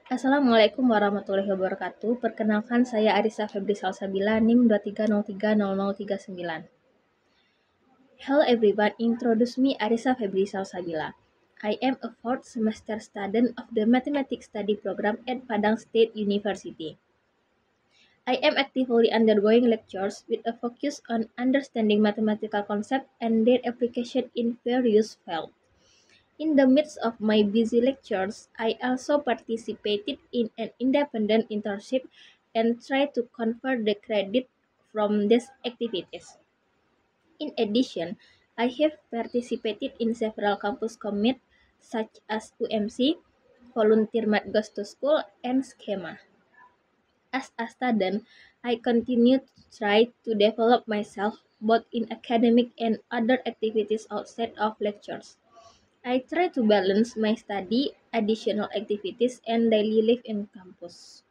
Assalamualaikum warahmatullahi wabarakatuh. Perkenalkan saya Arissa Febri Salsabila, NIM 23030039. Hello everyone, introduce me Arissa Febri Salsabila. I am a fourth semester student of the Mathematics Study Program at Padang State University. I am actively undergoing lectures with a focus on understanding mathematical concepts and their application in various fields. In the midst of my busy lectures, I also participated in an independent internship and tried to convert the credit from these activities. In addition, I have participated in several campus commits such as UMC, Volunteer Math Goes to School, and Schema. As a student, I continue to try to develop myself both in academic and other activities outside of lectures. I try to balance my study, additional activities, and daily life in campus.